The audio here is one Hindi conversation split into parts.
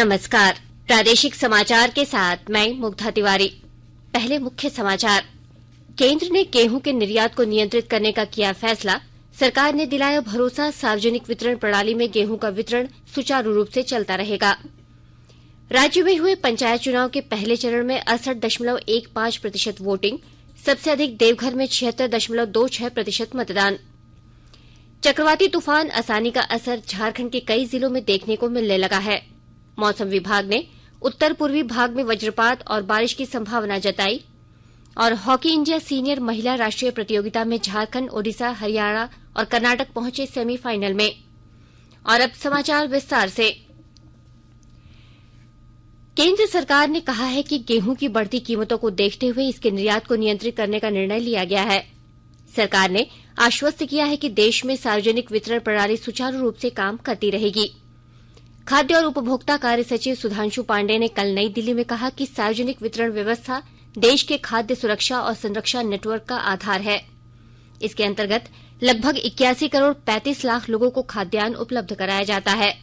नमस्कार। प्रादेशिक समाचार के साथ मैं मुग्धा तिवारी। पहले मुख्य समाचार। केंद्र ने गेहूं के निर्यात को नियंत्रित करने का किया फैसला। सरकार ने दिलाया भरोसा, सार्वजनिक वितरण प्रणाली में गेहूं का वितरण सुचारू रूप से चलता रहेगा। राज्य में हुए पंचायत चुनाव के पहले चरण में 68.15% वोटिंग, सबसे अधिक देवघर में 76.26% मतदान। चक्रवाती तूफान असानी का असर झारखंड के कई जिलों में देखने को मिलने लगा है। मौसम विभाग ने उत्तर पूर्वी भाग में वज्रपात और बारिश की संभावना जताई। और हॉकी इंडिया सीनियर महिला राष्ट्रीय प्रतियोगिता में झारखंड, ओडिशा, हरियाणा और कर्नाटक पहुंचे सेमीफाइनल में। और अब समाचार विस्तार से। केंद्र सरकार ने कहा है कि गेहूं की बढ़ती कीमतों को देखते हुए इसके निर्यात को नियंत्रित करने का निर्णय लिया गया है। सरकार ने आश्वस्त किया है कि देश में सार्वजनिक वितरण प्रणाली सुचारू रूप से काम करती रहेगी। खाद्य और उपभोक्ता कार्य सचिव सुधांशु पांडे ने कल नई दिल्ली में कहा कि सार्वजनिक वितरण व्यवस्था देश के खाद्य सुरक्षा और संरक्षण नेटवर्क का आधार है। इसके अंतर्गत लगभग 81 करोड़ 35 लाख लोगों को खाद्यान्न उपलब्ध कराया जाता है।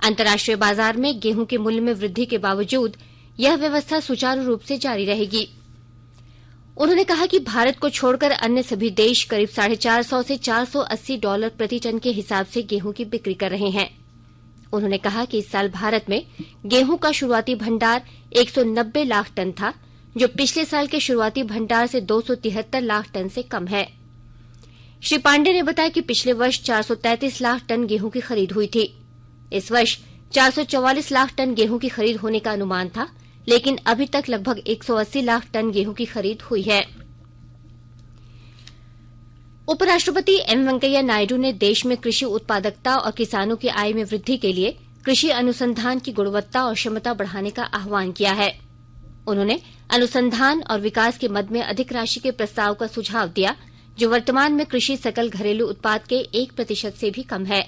अंतर्राष्ट्रीय बाजार में गेहूं के मूल्य में वृद्धि के बावजूद यह व्यवस्था सुचारू रूप से जारी रहेगी। उन्होंने कहा कि भारत को छोड़कर अन्य सभी देश करीब $450 से $480 प्रति टन के हिसाब से गेहूं की बिक्री कर रहे हैं। उन्होंने कहा कि इस साल भारत में गेहूं का शुरुआती भंडार 190 लाख टन था, जो पिछले साल के शुरुआती भंडार से 273 लाख टन से कम है। श्री पांडे ने बताया कि पिछले वर्ष 433 लाख टन गेहूं की खरीद हुई थी। इस वर्ष 444 लाख टन गेहूं की खरीद होने का अनुमान था, लेकिन अभी तक लगभग 180 लाख टन गेहूं की खरीद हुई है। उपराष्ट्रपति एम वेंकैया नायडू ने देश में कृषि उत्पादकता और किसानों की आय में वृद्धि के लिए कृषि अनुसंधान की गुणवत्ता और क्षमता बढ़ाने का आह्वान किया है। उन्होंने अनुसंधान और विकास के मद में अधिक राशि के प्रस्ताव का सुझाव दिया, जो वर्तमान में कृषि सकल घरेलू उत्पाद के 1% से भी कम है।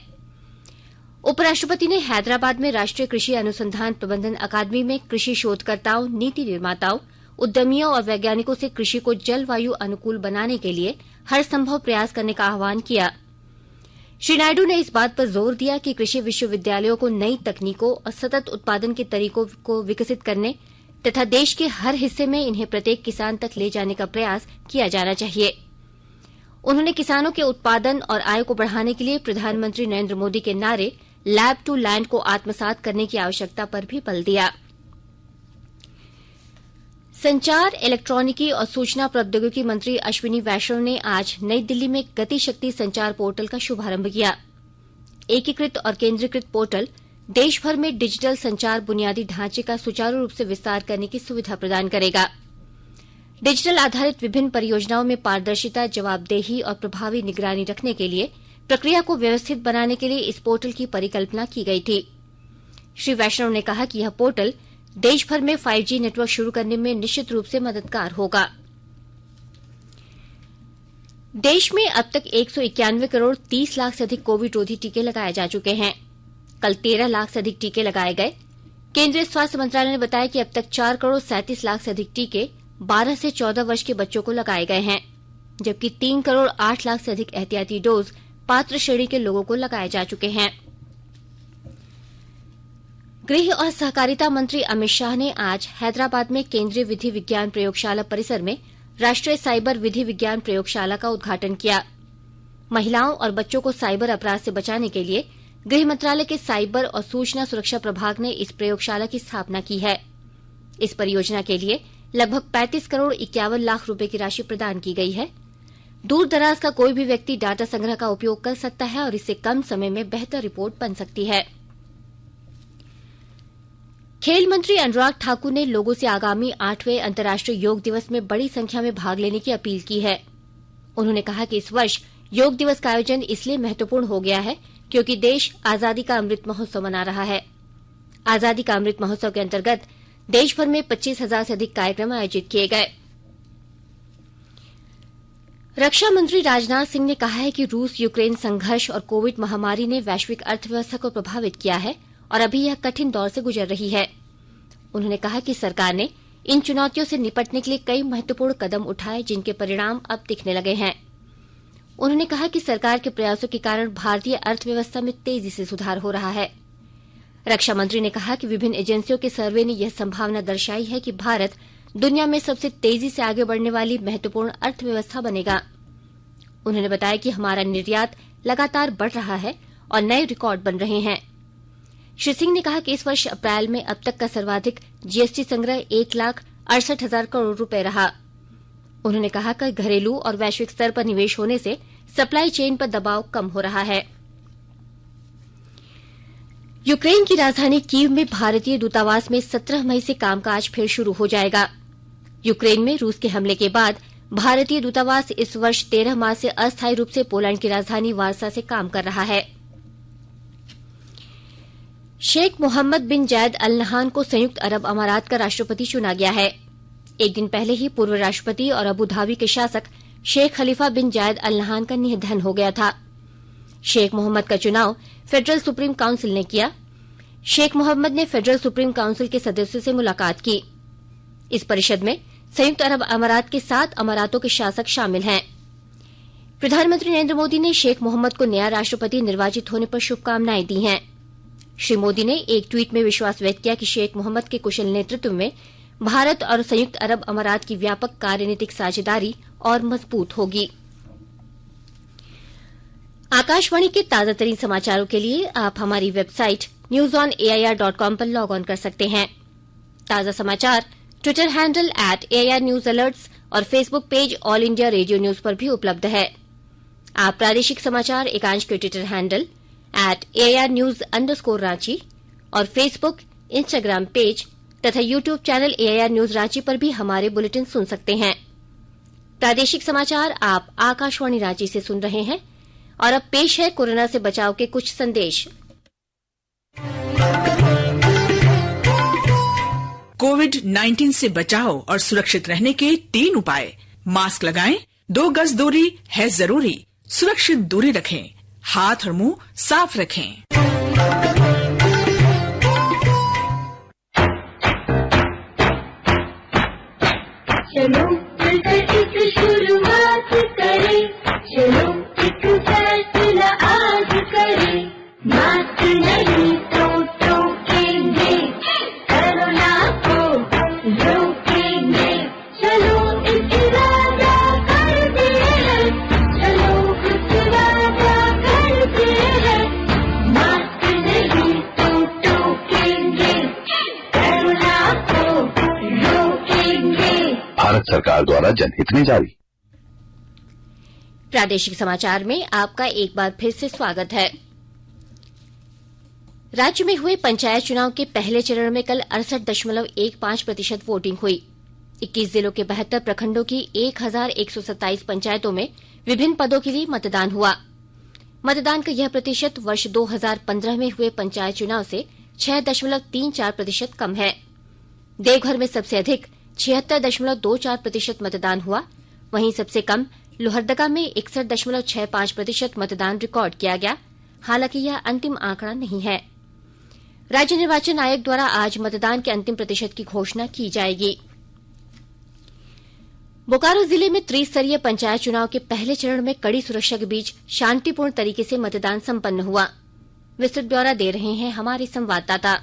उपराष्ट्रपति ने हैदराबाद में राष्ट्रीय कृषि अनुसंधान प्रबंधन अकादमी में कृषि शोधकर्ताओं, नीति निर्माताओं, उद्यमियों और वैज्ञानिकों से कृषि को जलवायु अनुकूल बनाने के लिए हर संभव प्रयास करने का आह्वान किया। श्री नायडू ने इस बात पर जोर दिया कि कृषि विश्वविद्यालयों को नई तकनीकों और सतत उत्पादन के तरीकों को विकसित करने तथा देश के हर हिस्से में इन्हें प्रत्येक किसान तक ले जाने का प्रयास किया जाना चाहिए। उन्होंने किसानों के उत्पादन और आय को बढ़ाने के लिए प्रधानमंत्री नरेंद्र मोदी के नारे लैब टू लैंड को आत्मसात करने की आवश्यकता पर भी बल दिया। संचार, इलेक्ट्रॉनिकी और सूचना प्रौद्योगिकी मंत्री अश्विनी वैष्णव ने आज नई दिल्ली में गति शक्ति संचार पोर्टल का शुभारंभ किया। एकीकृत और केंद्रीकृत पोर्टल देश भर में डिजिटल संचार बुनियादी ढांचे का सुचारू रूप से विस्तार करने की सुविधा प्रदान करेगा। डिजिटल आधारित विभिन्न परियोजनाओं में पारदर्शिता, जवाबदेही और प्रभावी निगरानी रखने के लिए प्रक्रिया को व्यवस्थित बनाने के लिए इस पोर्टल की परिकल्पना की गई थी। श्री वैष्णव ने कहा कि यह पोर्टल देश भर में 5G नेटवर्क शुरू करने में निश्चित रूप से मददगार होगा। देश में अब तक 191 करोड़ 30 लाख से अधिक कोविड रोधी टीके लगाए जा चुके हैं। कल 13 लाख से अधिक टीके लगाए गए। केंद्रीय स्वास्थ्य मंत्रालय ने बताया कि अब तक 4 करोड़ 37 लाख से अधिक टीके 12 से 14 वर्ष के बच्चों को लगाए गए हैं, जबकि 3 करोड़ 8 लाख से अधिक एहतियाती डोज पात्र श्रेणी के लोगों को लगाए जा चुके हैं। गृह और सहकारिता मंत्री अमित शाह ने आज हैदराबाद में केंद्रीय विधि विज्ञान प्रयोगशाला परिसर में राष्ट्रीय साइबर विधि विज्ञान प्रयोगशाला का उद्घाटन किया। महिलाओं और बच्चों को साइबर अपराध से बचाने के लिए गृह मंत्रालय के साइबर और सूचना सुरक्षा प्रभाग ने इस प्रयोगशाला की स्थापना की है। इस परियोजना के लिए लगभग 35 करोड़ 51 लाख रुपए की राशि प्रदान की गई है। दूर दराज का कोई भी व्यक्ति डाटा संग्रह का उपयोग कर सकता है और इससे कम समय में बेहतर रिपोर्ट बन सकती है। खेल मंत्री अनुराग ठाकुर ने लोगों से आगामी 8वें अंतर्राष्ट्रीय योग दिवस में बड़ी संख्या में भाग लेने की अपील की है। उन्होंने कहा कि इस वर्ष योग दिवस का आयोजन इसलिए महत्वपूर्ण हो गया है क्योंकि देश आजादी का अमृत महोत्सव मना रहा है। आजादी का अमृत महोत्सव के अंतर्गत देश भर में 25,000 से अधिक कार्यक्रम आयोजित किए गए। रक्षा मंत्री राजनाथ सिंह ने कहा है कि रूस यूक्रेन संघर्ष और कोविड महामारी ने वैश्विक अर्थव्यवस्था को प्रभावित किया है और अभी यह कठिन दौर से गुजर रही है। उन्होंने कहा कि सरकार ने इन चुनौतियों से निपटने के लिए कई महत्वपूर्ण कदम उठाए, जिनके परिणाम अब दिखने लगे हैं। उन्होंने कहा कि सरकार के प्रयासों के कारण भारतीय अर्थव्यवस्था में तेजी से सुधार हो रहा है। रक्षा मंत्री ने कहा कि विभिन्न एजेंसियों के सर्वे ने यह संभावना दर्शाई है कि भारत दुनिया में सबसे तेजी से आगे बढ़ने वाली महत्वपूर्ण अर्थव्यवस्था बनेगा। उन्होंने बताया कि हमारा निर्यात लगातार बढ़ रहा है और नए रिकॉर्ड बन रहे हैं। श्री सिंह ने कहा कि इस वर्ष अप्रैल में अब तक का सर्वाधिक जीएसटी संग्रह 1,68,000 करोड़ रुपए रहा। उन्होंने कहा कि घरेलू और वैश्विक स्तर पर निवेश होने से सप्लाई चेन पर दबाव कम हो रहा है। यूक्रेन की राजधानी कीव में भारतीय दूतावास में 17 मई से कामकाज फिर शुरू हो जाएगा। यूक्रेन में रूस के हमले के बाद भारतीय दूतावास इस वर्ष 13 मार्च से अस्थायी रूप से पोलैंड की राजधानी वार्सा से काम कर रहा है। शेख मोहम्मद बिन जायद अल नहान को संयुक्त अरब अमारात का राष्ट्रपति चुना गया है। एक दिन पहले ही पूर्व राष्ट्रपति और अबू धाबी के शासक शेख खलीफा बिन जायद अल नहान का निधन हो गया था। शेख मोहम्मद का चुनाव फेडरल सुप्रीम काउंसिल ने किया। शेख मोहम्मद ने फेडरल सुप्रीम काउंसिल के सदस्यों से मुलाकात की। इस परिषद में संयुक्त अरब अमारात के 7 अमारातों के शासक शामिल हैं। प्रधानमंत्री नरेंद्र मोदी ने शेख मोहम्मद को नया राष्ट्रपति निर्वाचित होने पर शुभकामनाएं दी हैं। श्री मोदी ने एक ट्वीट में विश्वास व्यक्त किया कि शेख मोहम्मद के कुशल नेतृत्व में भारत और संयुक्त अरब अमारात की व्यापक कार्यनीतिक साझेदारी और मजबूत होगी। आकाशवाणी के ताजा तरीन समाचारों के लिए आप हमारी वेबसाइट newsonair.com पर लॉग ऑन कर सकते हैं। ताजा समाचार Twitter handle @AIR News Alerts और Facebook page all India radio news पर भी उपलब्ध है। आप प्रादेशिक समाचार एकांश के ट्विटर हैंडल @AIR News _ और फेसबुक, इंस्टाग्राम पेज तथा YouTube channel AIR News Ranchi पर भी हमारे बुलेटिन सुन सकते हैं। प्रादेशिक समाचार आप आकाशवाणी रांची से सुन रहे हैं और अब पेश है कोरोना से बचाव के कुछ संदेश। कोविड-19 से बचाव और सुरक्षित रहने के 3 उपाय। मास्क लगाएं, 2 गज दूरी है जरूरी, सुरक्षित दूरी रखें, हाथ और मुंह साफ रखें। चलो मिलकर एक शुरुआत करें, चलो एक फैसला आज करें, मास्क नहीं तो टोकेंगे, कोरोना को रोकेंगे, चलो एक इरादा करते हैं, चलो कुछ वादा करते हैं, मास्क नहीं तो टोकेंगे, कोरोना को रोकेंगे। भारत सरकार द्वारा जनहित में जारी। प्रादेशिक समाचार में आपका एक बार फिर से स्वागत है। राज्य में हुए पंचायत चुनाव के पहले चरण में कल 68.15% वोटिंग हुई। 21 जिलों के 72 प्रखंडों की 1,127 पंचायतों में विभिन्न पदों के लिए मतदान हुआ। मतदान का यह प्रतिशत वर्ष 2015 में हुए पंचायत चुनाव से 6.34% कम है। देवघर में सबसे अधिक 76.24% मतदान हुआ। वहीं सबसे कम लोहरदगा में 61.65% मतदान रिकॉर्ड किया गया। हालांकि यह अंतिम आंकड़ा नहीं है। राज्य निर्वाचन आयोग द्वारा आज मतदान के अंतिम प्रतिशत की घोषणा की जाएगी। बोकारो जिले में त्रिस्तरीय पंचायत चुनाव के पहले चरण में कड़ी सुरक्षा के बीच शांतिपूर्ण तरीके से मतदान संपन्न हुआ। विस्तृत ब्यौरा दे रहे हैं हमारे संवाददाता।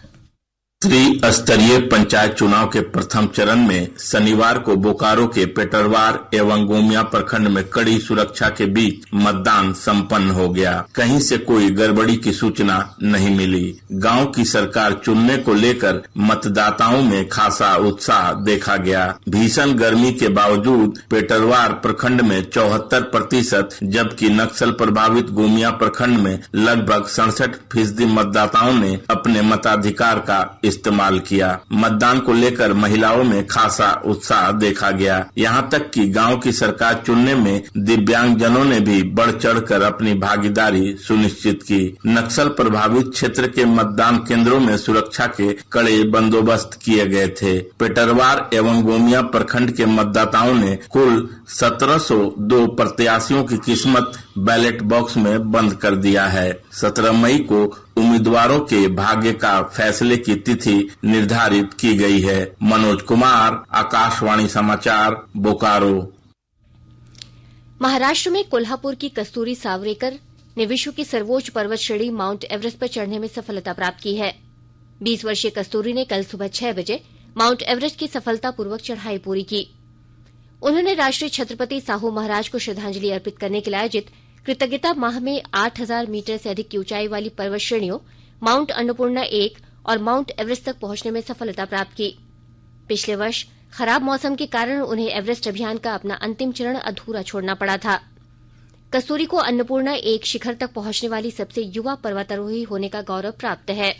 त्रिस्तरीय पंचायत चुनाव के प्रथम चरण में शनिवार को बोकारो के पेटरवार एवं गोमिया प्रखंड में कड़ी सुरक्षा के बीच मतदान संपन्न हो गया। कहीं से कोई गड़बड़ी की सूचना नहीं मिली। गांव की सरकार चुनने को लेकर मतदाताओं में खासा उत्साह देखा गया। भीषण गर्मी के बावजूद पेटरवार प्रखंड में 74%, जबकि नक्सल प्रभावित गोमिया प्रखंड में लगभग 67% मतदाताओं ने अपने मताधिकार का इस्तेमाल किया। मतदान को लेकर महिलाओं में खासा उत्साह देखा गया। यहां तक कि गांव की सरकार चुनने में दिव्यांगजनों ने भी बढ़ चढ़कर अपनी भागीदारी सुनिश्चित की। नक्सल प्रभावित क्षेत्र के मतदान केंद्रों में सुरक्षा के कड़े बंदोबस्त किए गए थे। पेटरवार एवं गोमिया प्रखंड के मतदाताओं ने कुल 1702 प्रत्याशियों की किस्मत बैलेट बॉक्स में बंद कर दिया है। 17 मई को उम्मीदवारों के भाग्य का फैसले की तिथि निर्धारित की गई है। मनोज कुमार, आकाशवाणी समाचार, बोकारो। महाराष्ट्र में कोल्हापुर की कस्तूरी सावरेकर ने विश्व की सर्वोच्च पर्वत श्रेणी माउंट एवरेस्ट पर चढ़ने में सफलता प्राप्त की है। 20 वर्षीय कस्तूरी ने कल सुबह 6 बजे माउंट एवरेस्ट की सफलतापूर्वक चढ़ाई पूरी की। उन्होंने राष्ट्रीय छत्रपति साहू महाराज को श्रद्धांजलि अर्पित करने के लिए आयोजित कृतज्ञता माह में 8000 मीटर से अधिक की ऊंचाई वाली पर्वत श्रेणियों माउंट अन्नपूर्णा 1 और माउंट एवरेस्ट तक पहुंचने में सफलता प्राप्त की। पिछले वर्ष खराब मौसम के कारण उन्हें एवरेस्ट अभियान का अपना अंतिम चरण अधूरा छोड़ना पड़ा था। कस्तूरी को अन्नपूर्णा 1 शिखर तक पहुंचने वाली सबसे युवा पर्वतारोही होने का गौरव प्राप्त है।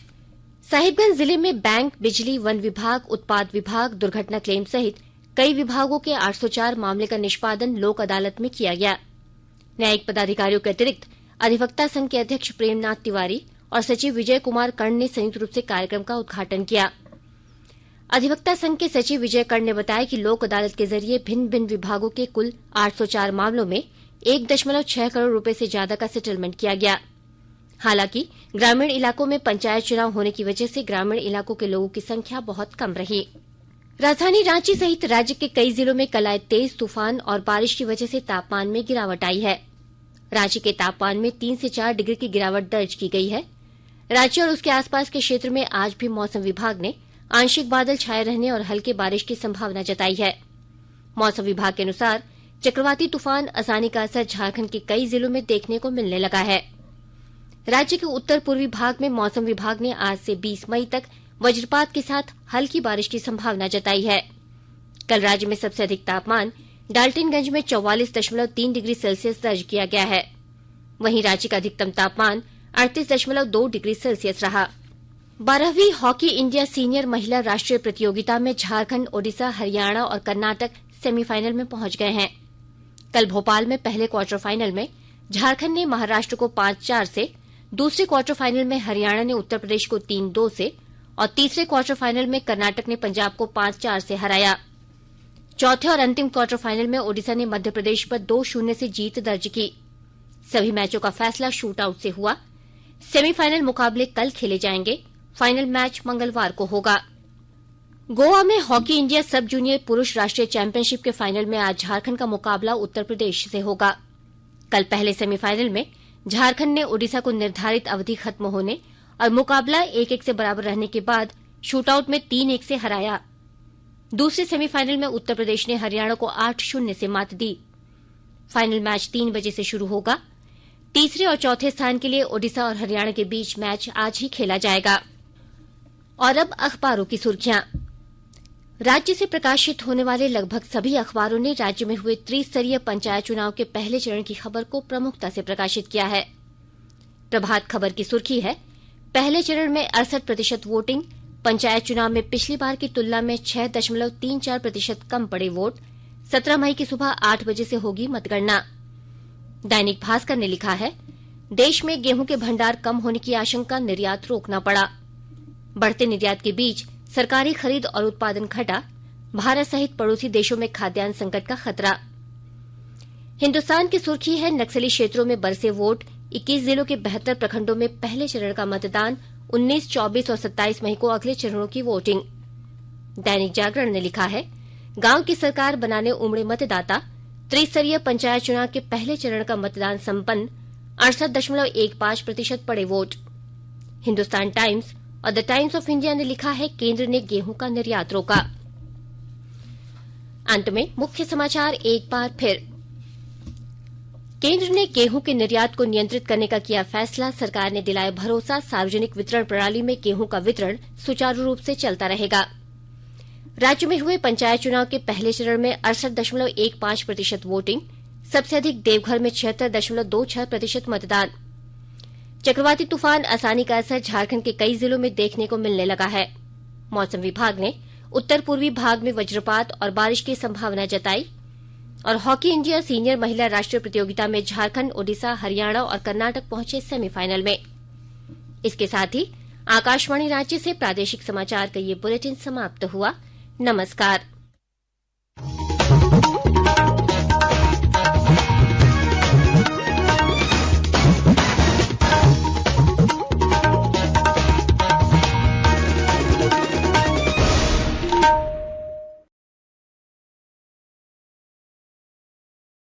साहिबगंज जिले में बैंक, बिजली, वन विभाग, उत्पाद विभाग, दुर्घटना क्लेम सहित कई विभागों के 804 मामले का निष्पादन लोक अदालत में किया गया। न्यायिक पदाधिकारियों के अतिरिक्त अधिवक्ता संघ के अध्यक्ष प्रेमनाथ तिवारी और सचिव विजय कुमार कर्ण ने संयुक्त रूप से कार्यक्रम का उद्घाटन किया। अधिवक्ता संघ के सचिव विजय कर्ण ने बताया कि लोक अदालत के जरिए भिन्न भिन्न विभागों के कुल 804 मामलों में 1.6 करोड़ रुपए से ज्यादा का सेटलमेंट किया गया। हालांकि ग्रामीण इलाकों में पंचायत चुनाव होने की वजह से ग्रामीण इलाकों के लोगों की संख्या बहुत कम रही। राजधानी रांची सहित राज्य के कई जिलों में कल आए तेज तूफान और बारिश की वजह से तापमान में गिरावट आई है। रांची के तापमान में 3 से 4 डिग्री की गिरावट दर्ज की गई है। रांची और उसके आसपास के क्षेत्र में आज भी मौसम विभाग ने आंशिक बादल छाये रहने और हल्के बारिश की संभावना जताई है। मौसम विभाग के अनुसार चक्रवाती तूफान असानी का असर झारखंड के कई जिलों में देखने को मिलने लगा है। राज्य के उत्तर पूर्वी भाग में मौसम विभाग ने आज से 20 मई तक वज्रपात के साथ हल्की बारिश की संभावना जताई है। कल राज्य में सबसे अधिक तापमान डाल्टनगंज में 44.3 डिग्री सेल्सियस दर्ज किया गया है। वहीं रांची का अधिकतम तापमान 38.2 डिग्री सेल्सियस रहा। 12वीं हॉकी इंडिया सीनियर महिला राष्ट्रीय प्रतियोगिता में झारखंड, ओडिशा, हरियाणा और कर्नाटक सेमीफाइनल में पहुंच गए हैं। कल भोपाल में पहले क्वार्टर फाइनल में झारखंड ने महाराष्ट्र को 5-4 से, दूसरे क्वार्टर फाइनल में हरियाणा ने उत्तर प्रदेश को 3-2 से और तीसरे क्वार्टर फाइनल में कर्नाटक ने पंजाब को 5-4 से हराया। चौथे और अंतिम क्वार्टर फाइनल में ओडिशा ने मध्य प्रदेश पर 2-0 से जीत दर्ज की। सभी मैचों का फैसला शूट आउट से हुआ। सेमीफाइनल मुकाबले कल खेले जाएंगे। फाइनल मैच मंगलवार को होगा। गोवा में हॉकी इंडिया सब जूनियर पुरुष राष्ट्रीय चैंपियनशिप के फाइनल में आज झारखंड का मुकाबला उत्तर प्रदेश से होगा। कल पहले सेमीफाइनल में झारखंड ने ओडिशा को निर्धारित अवधि खत्म होने और मुकाबला 1-1 से बराबर रहने के बाद शूटआउट में 3-1 से हराया। दूसरे सेमीफाइनल में उत्तर प्रदेश ने हरियाणा को 8-0 से मात दी। फाइनल मैच 3 बजे से शुरू होगा। तीसरे और चौथे स्थान के लिए ओडिशा और हरियाणा के बीच मैच आज ही खेला जाएगा। और अब अखबारों की सुर्खियां। राज्य से प्रकाशित होने वाले लगभग सभी अखबारों ने राज्य में हुए त्रिस्तरीय पंचायत चुनाव के पहले चरण की खबर को प्रमुखता से प्रकाशित किया है। प्रभात खबर की सुर्खी है, पहले चरण में 68% वोटिंग, पंचायत चुनाव में पिछली बार की तुलना में 6.34% कम पड़े वोट, 17 मई की सुबह 8 बजे से होगी मतगणना। दैनिक भास्कर ने लिखा है, देश में गेहूं के भंडार कम होने की आशंका, निर्यात रोकना पड़ा। बढ़ते निर्यात के बीच सरकारी खरीद और उत्पादन घटा, भारत सहित पड़ोसी देशों में खाद्यान्न संकट का खतरा। हिन्दुस्तान की सुर्खी है, नक्सली क्षेत्रों में बरसे वोट, 21 जिलों के 72 प्रखंडों में पहले चरण का मतदान, 19, 24 और 27 मई को अगले चरणों की वोटिंग। दैनिक जागरण ने लिखा है, गांव की सरकार बनाने उमड़े मतदाता, त्रिस्तरीय पंचायत चुनाव के पहले चरण का मतदान संपन्न, 68.15% पड़े वोट। हिन्दुस्तान टाइम्स और द टाइम्स ऑफ इंडिया ने लिखा है, केंद्र ने गेहूं का निर्यात रोका। अंत में मुख्य समाचार एक बार फिर। केंद्र ने गेहूं के निर्यात को नियंत्रित करने का किया फैसला, सरकार ने दिलाया भरोसा, सार्वजनिक वितरण प्रणाली में गेहूं का वितरण सुचारू रूप से चलता रहेगा। राज्य में हुए पंचायत चुनाव के पहले चरण में 68.15% वोटिंग, सबसे अधिक देवघर में 76.26% मतदान। चक्रवाती तूफान असानी का असर झारखंड के कई जिलों में देखने को मिलने लगा है। मौसम विभाग ने उत्तर पूर्वी भाग में वज्रपात और बारिश की संभावना जताई। और हॉकी इंडिया सीनियर महिला राष्ट्रीय प्रतियोगिता में झारखंड, ओडिशा, हरियाणा और कर्नाटक पहुंचे सेमीफाइनल में। इसके साथ ही आकाशवाणी रांची से प्रादेशिक समाचार का ये बुलेटिन समाप्त हुआ। नमस्कार।